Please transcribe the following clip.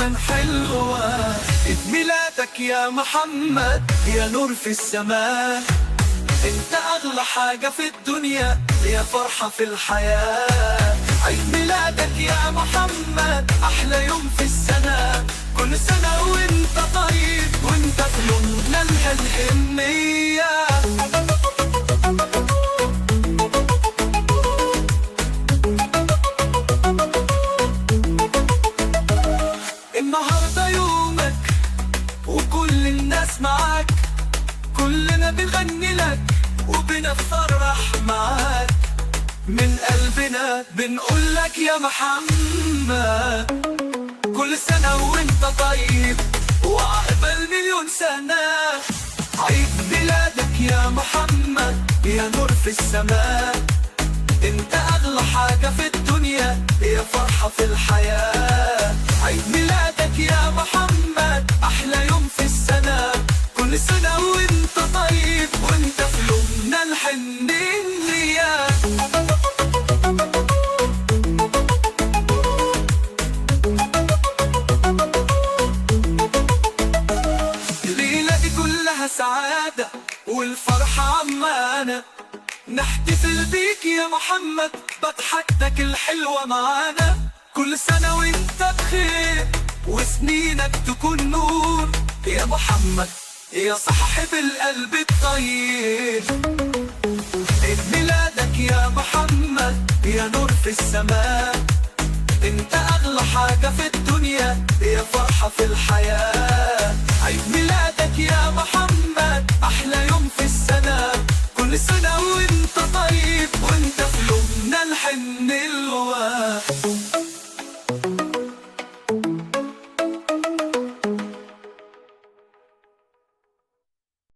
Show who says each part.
Speaker 1: دايما حلوة. عيد ميلادك يا محمد يا نور في السماء، انت اغلى حاجة في الدنيا يا فرحة في الحياة. عيد ميلادك يا محمد احلى يوم في السنة، كل سنة وانت طيب وانت في يومنا الهنية. النهاردة يومك وكل الناس معاك، كلنا بنغني لك وبنفرح معاك، من قلبنا بنقول لك يا محمد كل سنة وانت طيب وعقبال مليون سنة. عيد ميلادك يا محمد يا نور في السماء، انت اغلى حاجة في الدنيا يا فرحة في الحياة. عيد ميلادك يا محمد احلى يوم في السنة، كل سنة وانت طيب وانت في يومنا الحنية. الليلة دي كلها سعادة والفرحة عمانة، نحتفل بيك يا محمد بضحكتك الحلوة معانا. كل سنة وانت بخير وسنينك تكون نور يا محمد يا صاحب القلب الطيب. عيد ميلادك يا محمد يا نور في السماء، انت اغلى حاجة في الدنيا يا فرحة في الحياة.